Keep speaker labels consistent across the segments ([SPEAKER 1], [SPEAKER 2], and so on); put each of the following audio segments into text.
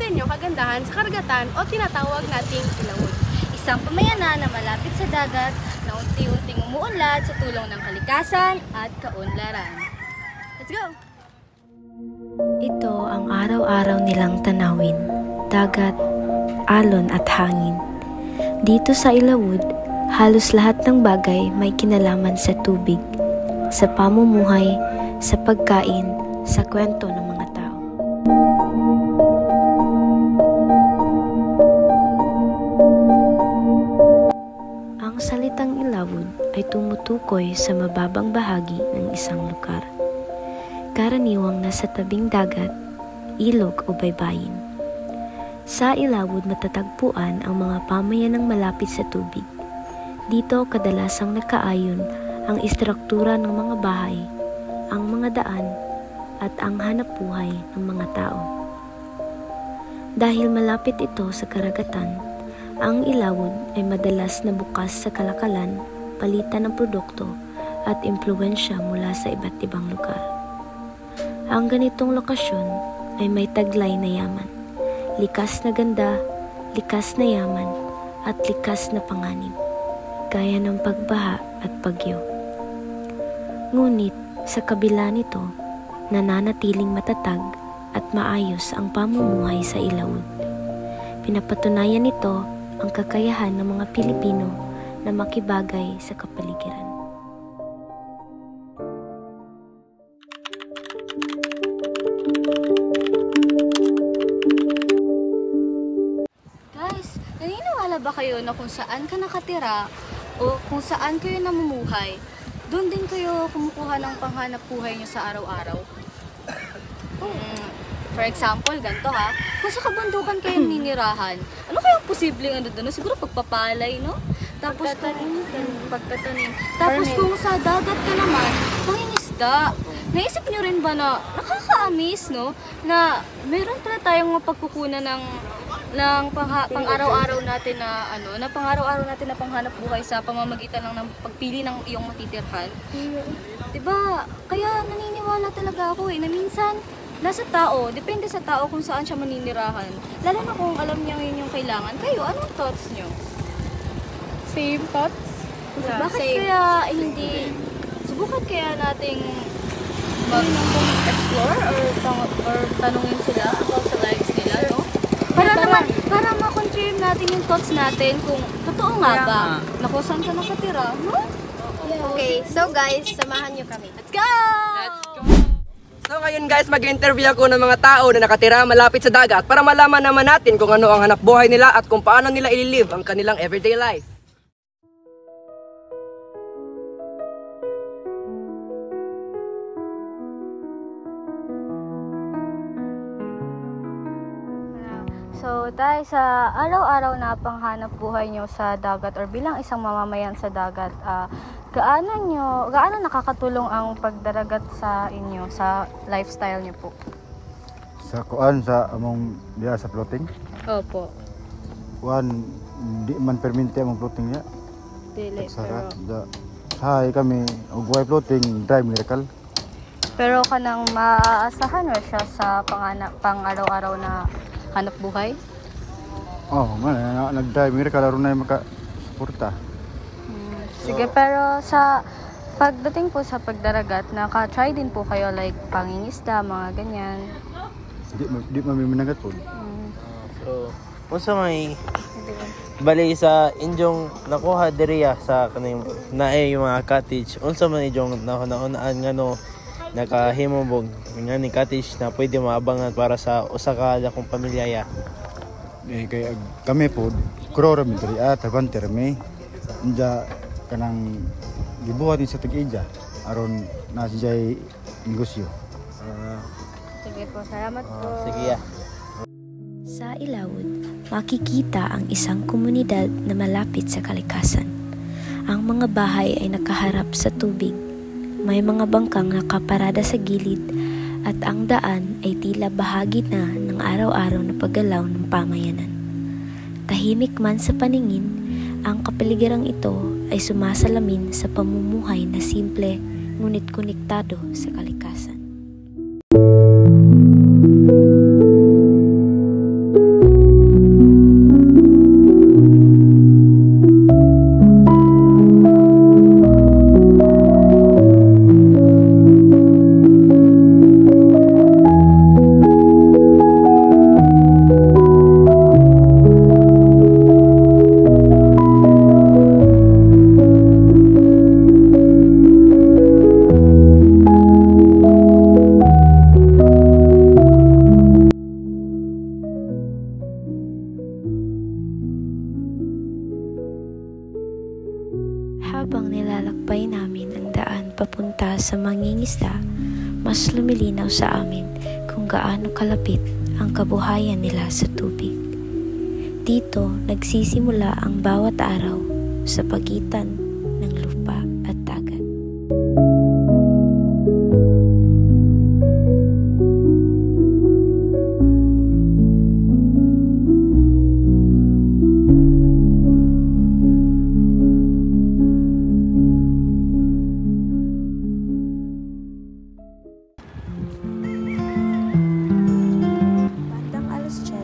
[SPEAKER 1] ganyang kagandahan sa karagatan o tinatawag nating ilawod.
[SPEAKER 2] Isang pamayanan na malapit sa dagat na unti-unting umuunlad sa tulong ng kalikasan at kaunlaran. Let's go!
[SPEAKER 3] Ito ang araw-araw nilang tanawin, dagat, alon at hangin. Dito sa Ilawod, halos lahat ng bagay may kinalaman sa tubig, sa pamumuhay, sa pagkain, sa kwento ng mga tao. Ang salitang Ilawod ay tumutukoy sa mababang bahagi ng isang lugar. Karaniwang nasa tabing dagat, ilog o baybayin. Sa Ilawod matatagpuan ang mga pamayanang malapit sa tubig. Dito kadalasang nakaayon ang istruktura ng mga bahay, ang mga daan, at ang hanapbuhay ng mga tao. Dahil malapit ito sa karagatan, ang Ilawod ay madalas na bukas sa kalakalan, palitan ng produkto, at impluwensya mula sa iba't ibang lugar. Ang ganitong lokasyon ay may taglay na yaman, likas na ganda, likas na yaman, at likas na panganib, gaya ng pagbaha at bagyo. Ngunit sa kabila nito, nananatiling matatag at maayos ang pamumuhay sa Ilawod. Pinapatunayan nito ang kakayahan ng mga Pilipino na makibagay sa kapaligiran.
[SPEAKER 2] Naniniwala ba kayo na kung saan ka nakatira o kung saan kayo namumuhay, doon din kayo kumukuha ng panghanap buhay nyo sa araw-araw? For example, ganito ha, kung sa kabundukan kayo ninirahan, ano kayang posibleng ano doon? Siguro pagpapalay, no? Tapos pagtatanim. Tapos kung sa dagat ka naman, pangingisda. Naisip nyo rin ba na nakaka-amaze, no? Na meron pala tayong mapagkukunan ng pang-araw-araw natin na pang-araw-araw natin na panghanap buhay sa pamamagitan lang ng pagpili ng iyong matitirhan. Diba? Kaya naniniwala talaga ako na minsan nasa tao, depende sa tao kung saan siya maninirahan. Lalo na kung alam niya yun yung kailangan. Kayo, anong thoughts nyo?
[SPEAKER 1] Same thoughts?
[SPEAKER 2] Yeah, bakit same. Kaya hindi subukan kaya nating mag-explore or tanungin sila about sa lives nila, no? Para ma-confirm natin yung thoughts natin kung totoo nga ba na kung saan ka nakatira, no?
[SPEAKER 1] Okay, so guys, samahan nyo kami.
[SPEAKER 2] Let's go!
[SPEAKER 4] So ngayon guys, mag-interview ako ng mga tao na nakatira malapit sa dagat para malaman naman natin kung ano ang hanap buhay nila at kung paano nila i-live ang kanilang everyday life.
[SPEAKER 2] So, dahil sa araw-araw na panghanap buhay nyo sa dagat or bilang isang mamamayan sa dagat, gaano nakakatulong ang pagdaragat sa inyo, sa lifestyle nyo po?
[SPEAKER 5] Sa kuan sa among diya sa floating?
[SPEAKER 2] Opo.
[SPEAKER 5] Kuan di man perminti among floating niya.
[SPEAKER 2] Dili, pero
[SPEAKER 5] hay kami ugway floating drive miracle.
[SPEAKER 2] Pero kanang maaasahan mo siya sa pang-araw-araw na hanap buhay?
[SPEAKER 5] Oh, man, nag-drive miracle aron na maka-suporta.
[SPEAKER 2] Sige, pero sa pagdating po sa pagdaragat, naka-try din po kayo like pangingisda, mga ganyan?
[SPEAKER 5] Di mamimanagat po.
[SPEAKER 6] So, unsa may bali sa inyong nakuha diriya sa kaning naay yung mga cottage, unsa man inyong naunaan ngano nakahimubog nga ni cottage na pwede maabangan para sa usa ka dakong pamilya ya?
[SPEAKER 5] Kay kami po krora mi diri tabante rami inda kanang gibuhat ni sa tag-ija aron nasjay negosyo.
[SPEAKER 2] Sige po, salamat po.
[SPEAKER 6] Sige ya.
[SPEAKER 3] Sa Ilawod, makikita ang isang komunidad na malapit sa kalikasan. Ang mga bahay ay nakaharap sa tubig. May mga bangkang nakaparada sa gilid at ang daan ay tila bahagi na ng araw-araw na paggalaw ng pamayanan. Tahimik man sa paningin, ang kapaligiran ito ay sumasalamin sa pamumuhay na simple ngunit konektado sa kalikasan. Habang nilalakbay namin ang daan papunta sa mangingisda, mas lumilinaw sa amin kung gaano kalapit ang kabuhayan nila sa tubig. Dito nagsisimula ang bawat araw sa pagitan ng lupa at dagat.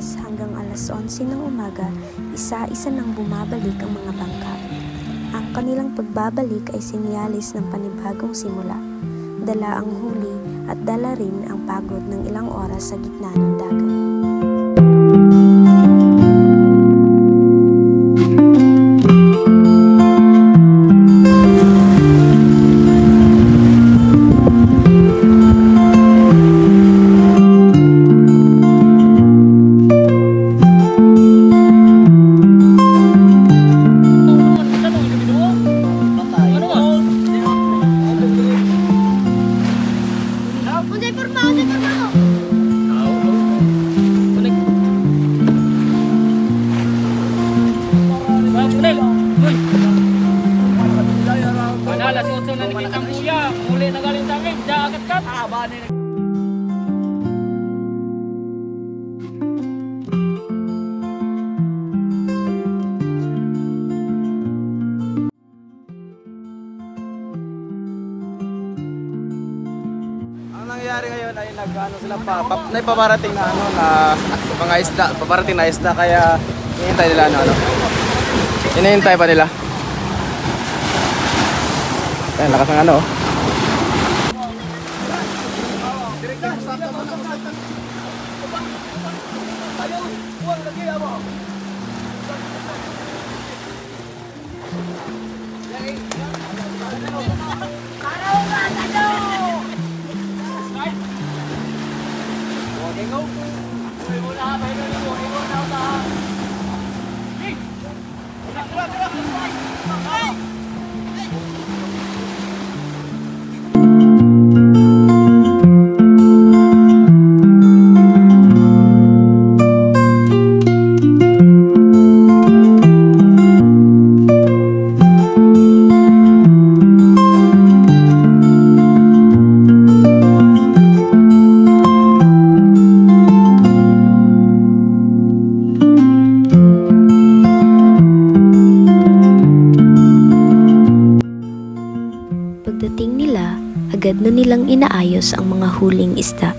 [SPEAKER 3] Hanggang alas 11 ng umaga, isa-isa nang bumabalik ang mga bangka. Ang kanilang pagbabalik ay sinyalis ng panibagong simula. Dala ang huli at dala rin ang pagod ng ilang oras sa gitna ng dagat.
[SPEAKER 7] Nangyayari ngayon ay sila may paparating na mga isda, paparating na isda kaya hinihintay nila hinihintay pa nila. Ayan, lakas ng agad na nilang inaayos ang mga huling isda.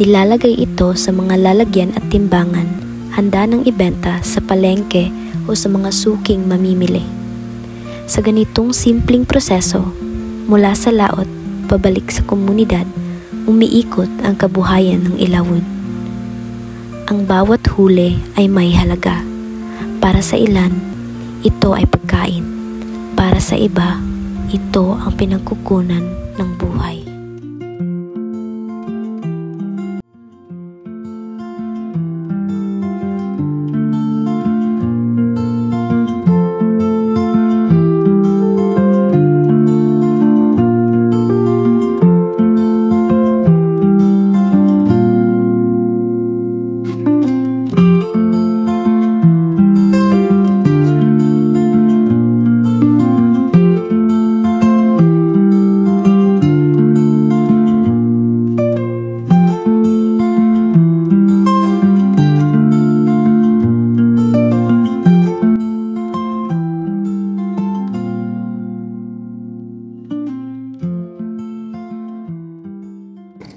[SPEAKER 7] Nilalagay ito sa mga lalagyan at timbangan, handa ng ibenta sa palengke o sa mga suking mamimili. Sa ganitong simpleng proseso, mula sa laot pabalik sa komunidad, umiikot ang kabuhayan ng Ilawod. Ang bawat huli ay may halaga. Para sa ilan, ito ay pagkain. Para sa iba, ito ang pinagkukunan ng buhay.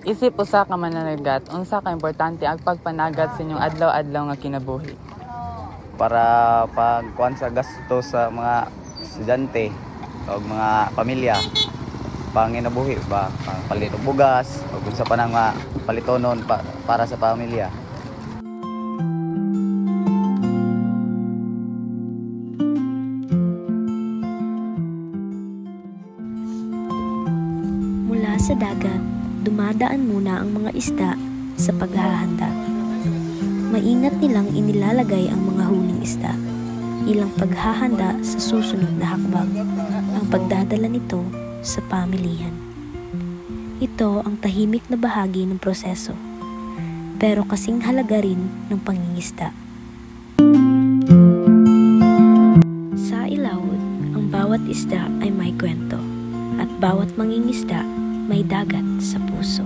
[SPEAKER 8] Isip usa ka mananagat, unsa ka importante ang pagpanagat sa inyong adlaw-adlaw nga kinabuhi?
[SPEAKER 9] Para pagkuhan sa gasto sa mga estudyante o mga pamilya, panginabuhi ba, palit og bugas o kung sa panang palitonon para sa pamilya.
[SPEAKER 3] Mula sa dagat, dumadaan muna ang mga isda sa paghahanda. Maingat nilang inilalagay ang mga huling isda. ilang paghahanda sa susunod na hakbang, ang pagdadala nito sa pamilihan. Ito ang tahimik na bahagi ng proseso, pero kasing halaga rin ng pangingisda. Sa Ilawod, ang bawat isda ay may kwento, at bawat mangingisda may dagat sa puso.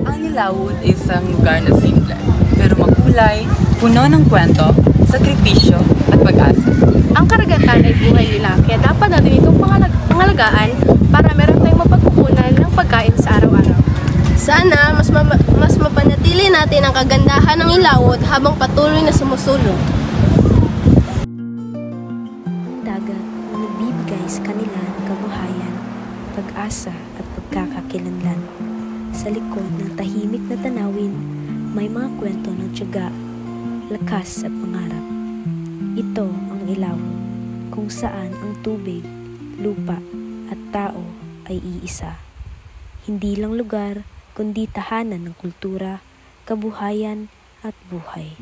[SPEAKER 8] Ang Ilawod ay isang lugar na simple, pero makulay, puno ng kwento, sakripisyo at pag-asa.
[SPEAKER 1] Ang karagatan ay buhay nila, kaya dapat natin itong pangalagaan para meron tayong mapagkukunan ng pagkain sa araw-araw.
[SPEAKER 10] Sana mas mapanatili natin ang kagandahan ng Ilawod habang patuloy na sumusulong.
[SPEAKER 3] Ang dagat ang nagbibigay sa kanila ng kabuhayan, pag-asa at pagkakakilanlan. Sa likod ng tahimik na tanawin, may mga kwento ng tiyaga, lakas at pangarap. Ito ang Ilawod, kung saan ang tubig, lupa at tao ay iisa. Hindi lang lugar, kundi tahanan ng kultura, kabuhayan at buhay.